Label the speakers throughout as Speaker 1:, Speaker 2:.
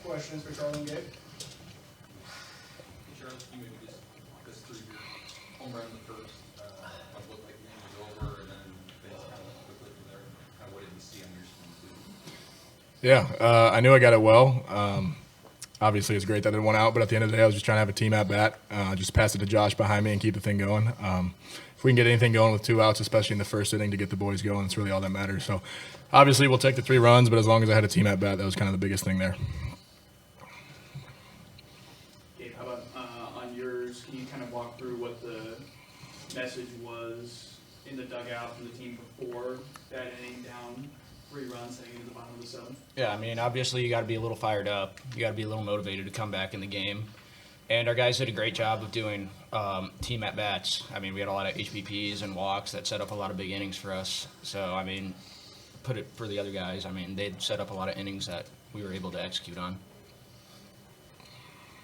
Speaker 1: questions for Charlie and Gabe.
Speaker 2: Charlie, can you maybe just walk us through your home run in the first, what looked like the game was over, and then things kind of quickly from there? Kind of what did you see on your screen, too?
Speaker 3: Yeah, I knew I got it well. Obviously, it's great that it went out, but at the end of the day, I was just trying to have a team at bat, just pass it to Josh behind me and keep the thing going. If we can get anything going with 2 outs, especially in the first inning, to get the boys going, it's really all that matters. So, obviously, we'll take the 3 runs, but as long as I had a team at bat, that was kind of the biggest thing there.
Speaker 1: Gabe, how about on yours? Can you kind of walk through what the message was in the dugout from the team before that inning, down 3 runs heading into the bottom of the 7th?
Speaker 4: Yeah, I mean, obviously you got to be a little fired up. You got to be a little motivated to come back in the game. And our guys did a great job of doing team at-bats. I mean, we had a lot of HBPs and walks that set up a lot of big innings for us. So, I mean, put it for the other guys. I mean, they'd set up a lot of innings that we were able to execute on.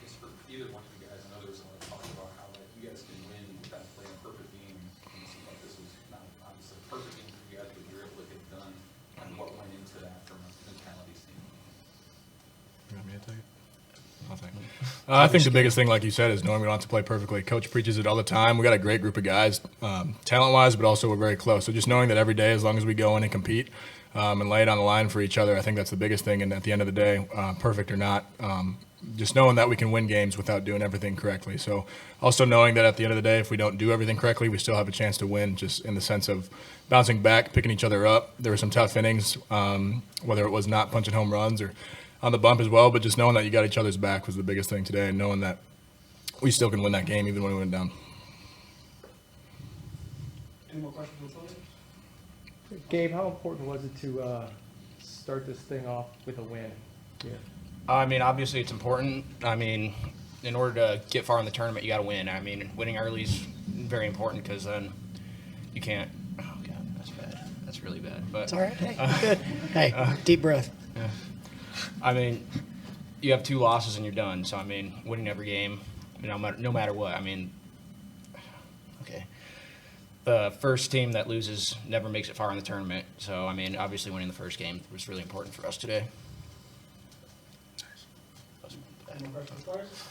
Speaker 2: Just for either one of you guys, I know there was a lot of talk about how you guys can win without playing a perfect game. And it seemed like this was not obviously a perfect game for you guys, but you were able to get it done. And what went into that from a mentality standpoint?
Speaker 3: You want me to take it? I'll take it. I think the biggest thing, like you said, is knowing we don't have to play perfectly. Coach preaches it all the time. We got a great group of guys, talent-wise, but also we're very close. So just knowing that every day, as long as we go in and compete and lay it on the line for each other, I think that's the biggest thing. And at the end of the day, perfect or not, just knowing that we can win games without doing everything correctly. So also knowing that at the end of the day, if we don't do everything correctly, we still have a chance to win, just in the sense of bouncing back, picking each other up. There were some tough innings, whether it was not punching home runs or on the bump as well, but just knowing that you got each other's back was the biggest thing today, and knowing that we still can win that game even when we went down.
Speaker 1: Any more questions for Charlie?
Speaker 5: Gabe, how important was it to start this thing off with a win? Yeah.
Speaker 4: I mean, obviously it's important. I mean, in order to get far in the tournament, you got to win. I mean, winning early is very important because then you can't. Oh God, that's bad. That's really bad. But
Speaker 6: It's all right. Hey, good. Hey, deep breath.
Speaker 4: yeah. I mean, you have 2 losses and you're done. So I mean, winning every game, no matter what. I mean, okay. The first team that loses never makes it far in the tournament. So I mean, obviously winning the first game was really important for us today.
Speaker 1: Any more questions for us?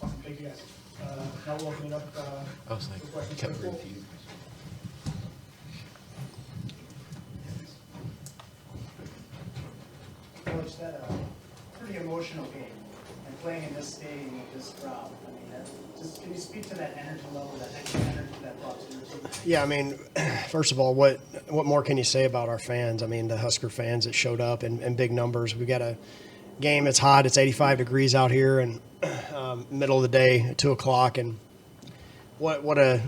Speaker 1: Awesome, thank you guys. Now we'll open it up
Speaker 4: I was
Speaker 1: for
Speaker 4: like,
Speaker 1: questions.
Speaker 4: kept
Speaker 1: for the pool.
Speaker 4: repeating.
Speaker 7: Coach, that pretty emotional game, and playing in this stadium with this crowd. I mean, just can you speak to that energy level, that extra energy that brought to your team?
Speaker 6: Yeah, I mean, first of all, what more can you say about our fans? I mean, the Husker fans that showed up in big numbers. We got a game. It's hot. It's 85 degrees out here, and middle of the day at 2 o'clock. And what a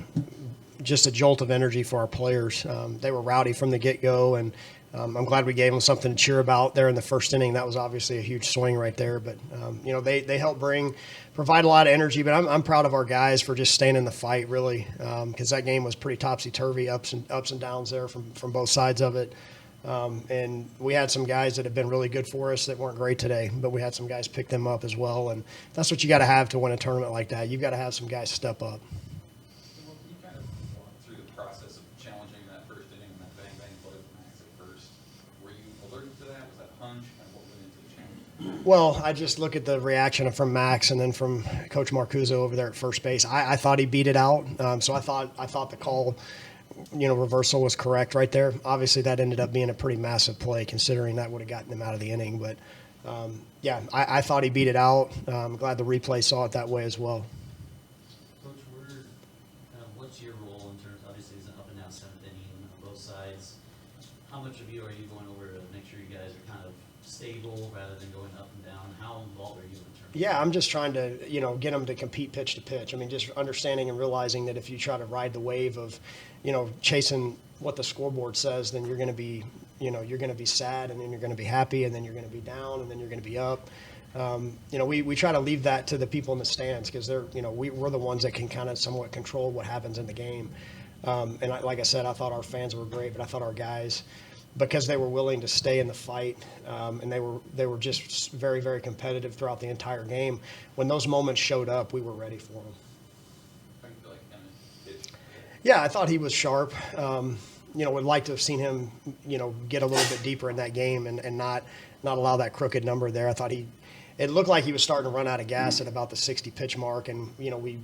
Speaker 6: just a jolt of energy for our players. They were rowdy from the get-go, and I'm glad we gave them something to cheer about there in the first inning. That was obviously a huge swing right there. But, they helped provide a lot of energy. But I'm proud of our guys for just staying in the fight, really, because that game was pretty topsy-turvy, ups and downs there from both sides of it. And we had some guys that have been really good for us that weren't great today, but we had some guys pick them up as well. And that's what you got to have to win a tournament like that. You've got to have some guys step up.
Speaker 2: Well, can you kind of walk through the process of challenging that first inning and that bang-bang play with Max at first? Were you allergic to that? Was that a hunch? Kind of what went into the challenge?
Speaker 6: Well, I just look at the reaction from Max and then from Coach Marcuzzo over there at first base. I thought he beat it out, so I thought the call, reversal was correct right there. Obviously, that ended up being a pretty massive play considering that would have gotten him out of the inning. But, I thought he beat it out. I'm glad the replay saw it that way as well.
Speaker 8: Coach, what's your role in terms, obviously it's an up and down 7th inning on both sides. How much of you are you going over to make sure you guys are kind of stable rather than going up and down? How involved are you in terms of?
Speaker 6: Yeah, I'm just trying to, get them to compete pitch to pitch. I mean, just understanding and realizing that if you try to ride the wave of, chasing what the scoreboard says, then you're going to be, you're going to be sad, and then you're going to be happy, and then you're going to be down, and then you're going to be up. We try to leave that to the people in the stands because they're, we're the ones that can kind of somewhat control what happens in the game. Like I said, I thought our fans were great, but I thought our guys, because they were willing to stay in the fight, and they were just very, very competitive throughout the entire game. When those moments showed up, we were ready for them.
Speaker 2: How do you feel like him and Pitch?
Speaker 6: Yeah, I thought he was sharp. Would like to have seen him, get a little bit deeper in that game and not allow that crooked number there. I thought he it looked like he was starting to run out of gas at about the 60 pitch mark, and we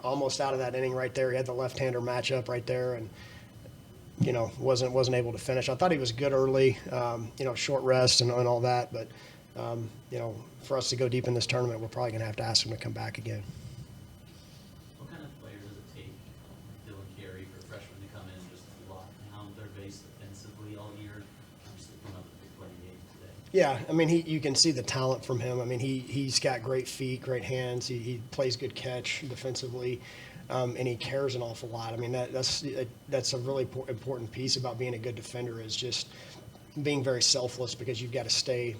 Speaker 6: almost out of that inning right there. He had the left-hander matchup right there, and wasn't able to finish. I thought he was good early, short rest and all that, but for us to go deep in this tournament, we're probably going to have to ask him to come back again.
Speaker 8: What kind of player does it take, Dylan Carey, for freshmen to come in and just lock down their base defensively all year? Obviously, coming up with a big playing game today.
Speaker 6: Yeah, I mean, you can see the talent from him. I mean, he's got great feet, great hands. He plays good catch defensively, and he cares an awful lot. I mean, that's a really important piece about being a good defender, is just being very selfless, because you've got to stay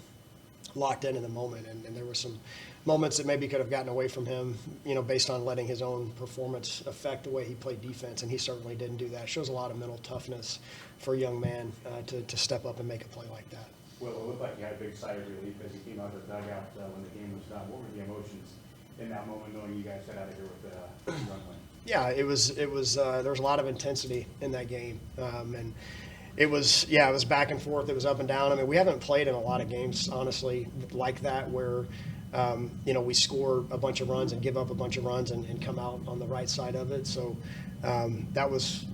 Speaker 6: locked in the moment. And there were some moments that maybe could have gotten away from him, based on letting his own performance affect the way he played defense, and he certainly didn't do that. It shows a lot of mental toughness for a young man to step up and make a play like that.
Speaker 9: Well, it looked like you had a big sigh of relief as you came out of the dugout when the game was done. What were the emotions in that moment, knowing you guys got out of here with the run win?
Speaker 6: Yeah, it was. There was a lot of intensity in that game, and it was back and forth. It was up and down. I mean, we haven't played in a lot of games, honestly, like that, where we score a bunch of runs and give up a bunch of runs and come out on the right side of it. So that was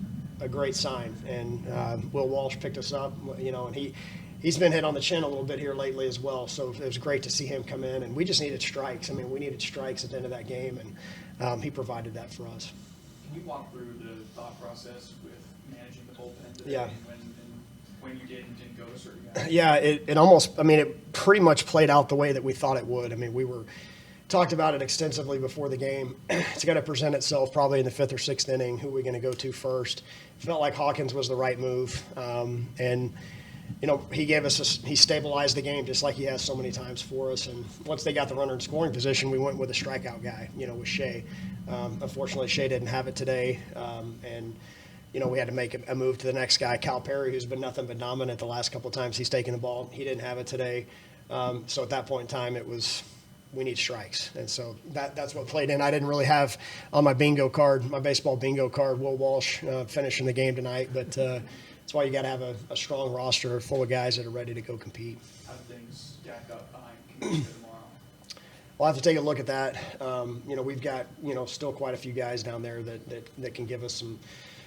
Speaker 6: a great sign. And Will Walsh picked us up, and he's been hit on the chin a little bit here lately as well. So it was great to see him come in, and we just needed strikes. I mean, we needed strikes at the end of that game, and he provided that for us.
Speaker 1: Can you walk through the thought process with managing the bullpen today?
Speaker 6: Yeah.
Speaker 1: And when you did and didn't go to certain guys?
Speaker 6: Yeah, it pretty much played out the way that we thought it would. I mean, we talked about it extensively before the game. It's going to present itself probably in the 5th or 6th inning, who we're going to go to first. Felt like Hawkins was the right move. And he stabilized the game just like he has so many times for us. And once they got the runner in scoring position, we went with a strikeout guy, with Shea. Unfortunately, Shea didn't have it today. And we had to make a move to the next guy, Cal Perry, who's been nothing but dominant the last couple of times he's taken the ball. He didn't have it today. So at that point in time, it was, we need strikes. And so that's what played in. I didn't really have on my baseball bingo card, Will Walsh finishing the game tonight. But that's why you got to have a strong roster full of guys that are ready to go compete.
Speaker 1: How do things stack up behind Commissioner tomorrow?
Speaker 6: We'll have to take a look at that. We've got, still quite a few guys down there that can give us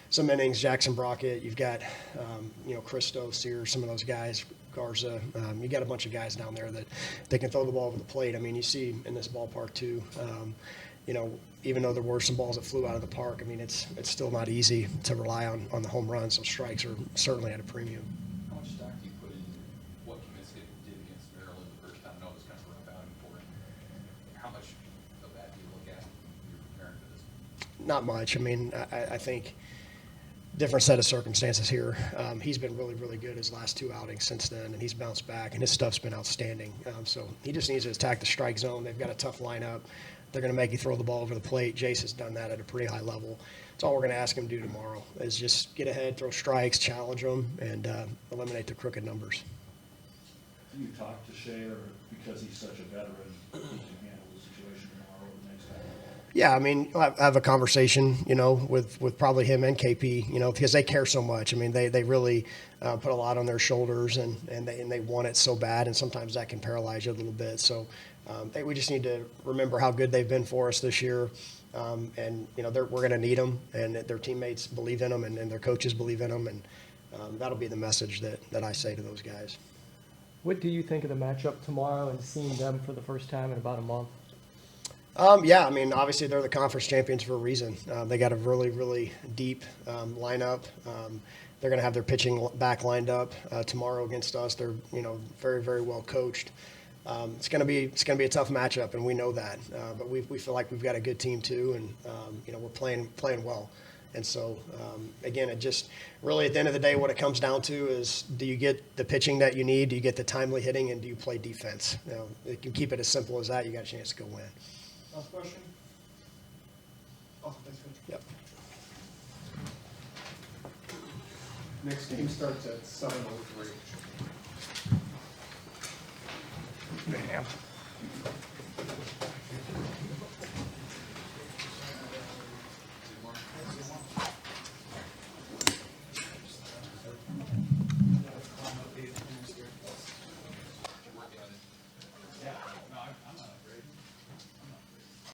Speaker 6: some innings. Jackson Brockett, you've got, Christo, Sears, some of those guys, Garza. You got a bunch of guys down there that can throw the ball over the plate. I mean, you see in this ballpark too, even though there were some balls that flew out of the park, I mean, it's still not easy to rely on the home runs. So strikes are certainly at a premium.
Speaker 2: How much stock do you put into what Kaminsky did against Maryland the first time? I know it was kind of rough outing for him. How much of that do you look at when you're preparing for this?
Speaker 6: Not much. I mean, I think different set of circumstances here. He's been really, really good his last 2 outings since then, and he's bounced back, and his stuff's been outstanding. So he just needs to attack the strike zone. They've got a tough lineup. They're going to make you throw the ball over the plate. Jace has done that at a pretty high level. That's all we're going to ask him to do tomorrow, is just get ahead, throw strikes, challenge them, and eliminate the crooked numbers.
Speaker 10: Do you talk to Shea, or because he's such a veteran, he can handle the situation tomorrow or the next time?
Speaker 6: Yeah, I mean, I have a conversation, with probably him and KP, because they care so much. I mean, they really put a lot on their shoulders, and they want it so bad, and sometimes that can paralyze you a little bit. So we just need to remember how good they've been for us this year, and we're going to need them, and their teammates believe in them, and their coaches believe in them, and that'll be the message that I say to those guys.
Speaker 5: What do you think of the matchup tomorrow and seeing them for the first time in about a month?
Speaker 6: Yeah, I mean, obviously they're the conference champions for a reason. They got a really, really deep lineup. They're going to have their pitching back lined up tomorrow against us. They're, very, very well coached. It's going to be a tough matchup, and we know that. But we feel like we've got a good team too, and we're playing well. And so, again, it just really at the end of the day, what it comes down to is, do you get the pitching that you need? Do you get the timely hitting, and do you play defense? You can keep it as simple as that. You got a chance to go win.
Speaker 1: Last question? Oh, thanks, Coach.
Speaker 6: Yep.
Speaker 9: Next game starts at 7:03.
Speaker 5: Bam.